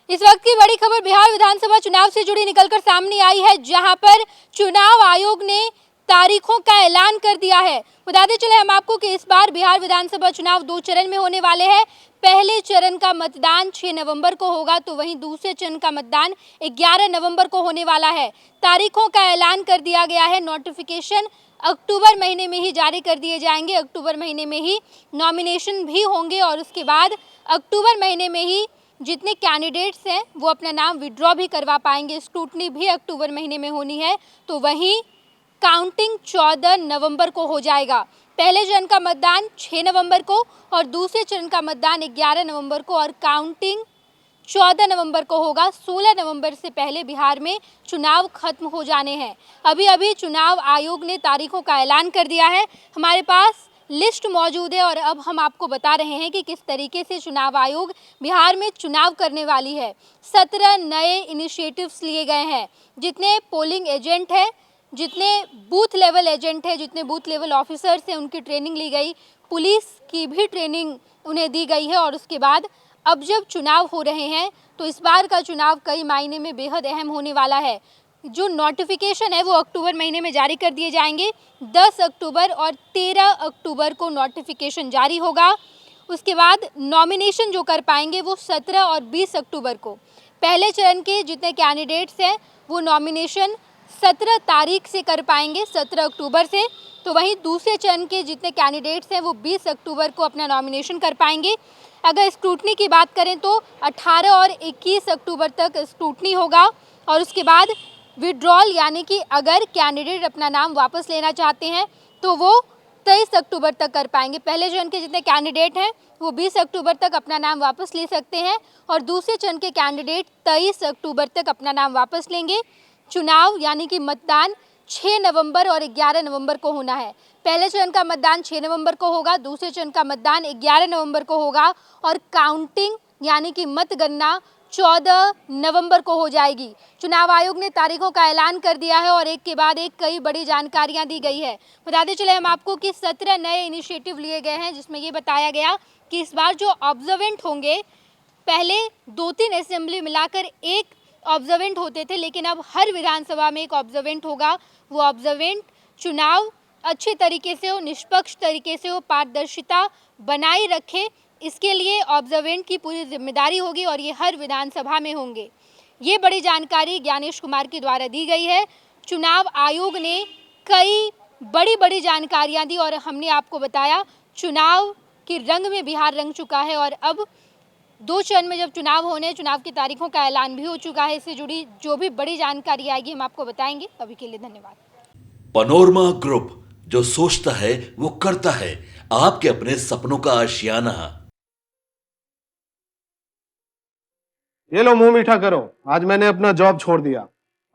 इस वक्त की बड़ी खबर बिहार विधानसभा चुनाव से जुड़ी निकलकर सामने आई है, जहां पर चुनाव आयोग ने तारीखों का ऐलान कर दिया है। बताते चले हम आपको कि इस बार बिहार विधानसभा चुनाव 2 चरण में होने वाले हैं। पहले चरण का मतदान 6 नवंबर को होगा, तो वहीं दूसरे चरण का मतदान 11 नवंबर को होने वाला है। तारीखों का ऐलान कर दिया गया है। नोटिफिकेशन अक्टूबर महीने में ही जारी कर दिए जाएंगे। अक्टूबर महीने में ही नॉमिनेशन भी होंगे और उसके बाद अक्टूबर महीने में ही जितने कैंडिडेट्स हैं वो अपना नाम विड्रॉ भी करवा पाएंगे। स्क्रूटनी भी अक्टूबर महीने में होनी है, तो वहीं काउंटिंग 14 नवंबर को हो जाएगा। पहले चरण का मतदान 6 नवंबर को और दूसरे चरण का मतदान 11 नवंबर को और काउंटिंग 14 नवंबर को होगा। 16 नवंबर से पहले बिहार में चुनाव खत्म हो जाने हैं। अभी अभी चुनाव आयोग ने तारीखों का ऐलान कर दिया है। हमारे पास लिस्ट मौजूद है और अब हम आपको बता रहे हैं कि किस तरीके से चुनाव आयोग बिहार में चुनाव करने वाली है। 17 नए इनिशिएटिव्स लिए गए हैं। जितने पोलिंग एजेंट हैं, जितने बूथ लेवल एजेंट हैं, जितने बूथ लेवल ऑफिसर्स हैं, उनकी ट्रेनिंग ली गई। पुलिस की भी ट्रेनिंग उन्हें दी गई है और उसके बाद अब जब चुनाव हो रहे हैं तो इस बार का चुनाव कई मायने में बेहद अहम होने वाला है। जो नोटिफिकेशन है वो अक्टूबर महीने में जारी कर दिए जाएंगे। 10 अक्टूबर और 13 अक्टूबर को नोटिफिकेशन जारी होगा। उसके बाद नॉमिनेशन जो कर पाएंगे वो 17 और 20 अक्टूबर को। पहले चरण के जितने कैंडिडेट्स हैं वो नॉमिनेशन 17 तारीख से कर पाएंगे, 17 अक्टूबर से। तो वहीं दूसरे चरण के जितने कैंडिडेट्स हैं वो 20 अक्टूबर को अपना नॉमिनेशन कर पाएंगे। अगर स्क्रूटनी की बात करें तो 18 और 21 अक्टूबर तक स्क्रूटनी होगा और उसके बाद विड्रॉल, यानी कि अगर कैंडिडेट अपना नाम वापस लेना चाहते हैं तो वो 23 अक्टूबर तक कर पाएंगे। पहले चरण के जितने कैंडिडेट हैं वो 20 अक्टूबर तक अपना नाम वापस ले सकते हैं और दूसरे चरण के कैंडिडेट 23 अक्टूबर तक अपना नाम वापस लेंगे। चुनाव यानी कि मतदान 6 नवंबर और 11 नवंबर को होना है। पहले चरण का मतदान 6 नवंबर को होगा, दूसरे चरण का मतदान 11 नवंबर को होगा और काउंटिंग यानी कि मतगणना 14 नवंबर को हो जाएगी। चुनाव आयोग ने तारीखों का ऐलान कर दिया है और एक के बाद एक कई बड़ी जानकारियां दी गई है। बताते चले हम आपको कि 17 नए इनिशिएटिव लिए गए हैं, जिसमें ये बताया गया कि इस बार जो ऑब्जर्वेंट होंगे, पहले 2-3 असेंबली मिलाकर एक ऑब्जर्वेंट होते थे, लेकिन अब हर विधानसभा में एक ऑब्जर्वेंट होगा। वो ऑब्जर्वेंट चुनाव अच्छे तरीके से हो, निष्पक्ष तरीके से हो, पारदर्शिता बनाए रखे, इसके लिए ऑब्जर्वेंट की पूरी जिम्मेदारी होगी और ये हर विधानसभा में होंगे। ये बड़ी जानकारी ज्ञानेश कुमार के द्वारा दी गई है। चुनाव आयोग ने कई बड़ी बड़ी जानकारियां दी और हमने आपको बताया चुनाव के रंग में बिहार रंग चुका है और अब 2 चरण में जब चुनाव होने, चुनाव की तारीखों का ऐलान भी हो चुका है। इससे जुड़ी जो भी बड़ी जानकारी आएगी हम आपको बताएंगे। अभी के लिए धन्यवाद। पनोरमा ग्रुप, जो सोचता है वो करता है। आपके अपने सपनों का आशियाना। ये लो, मुंह मीठा करो। आज मैंने अपना जॉब छोड़ दिया।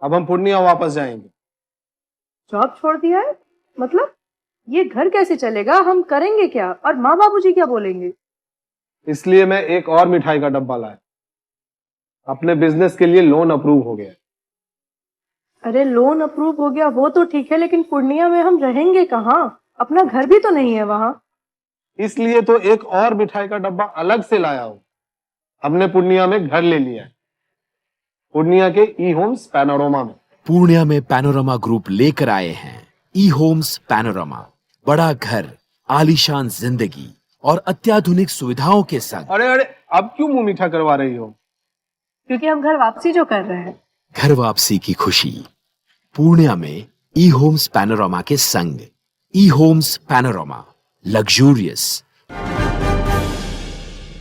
अब हम पूर्णिया वापस जाएंगे। जॉब छोड़ दिया है? मतलब ये घर कैसे चलेगा? हम करेंगे क्या? और माँ बाबूजी क्या बोलेंगे? इसलिए मैं एक और मिठाई का डब्बा लाया। अपने बिजनेस के लिए लोन अप्रूव हो गया। अरे लोन अप्रूव हो गया वो तो ठीक है, लेकिन पूर्णिया में हम रहेंगे कहाँ? अपना घर भी तो नहीं है वहाँ। इसलिए तो एक और मिठाई का डब्बा अलग से लाया हूं। हमने पूर्णिया में घर ले लिया है, पूर्णिया के ई होम्स पैनोरमा में। पूर्णिया में पैनोरमा ग्रुप लेकर आए हैं ई होम्स पैनोरमा। बड़ा घर, आलीशान जिंदगी और अत्याधुनिक सुविधाओं के संग। अरे अरे, अब क्यों मुंह मीठा करवा रही हो? क्योंकि हम घर वापसी जो कर रहे हैं। घर वापसी की खुशी पूर्णिया में ई होम्स पैनोरमा के संग। ई होम्स पैनोरमा, लग्जूरियस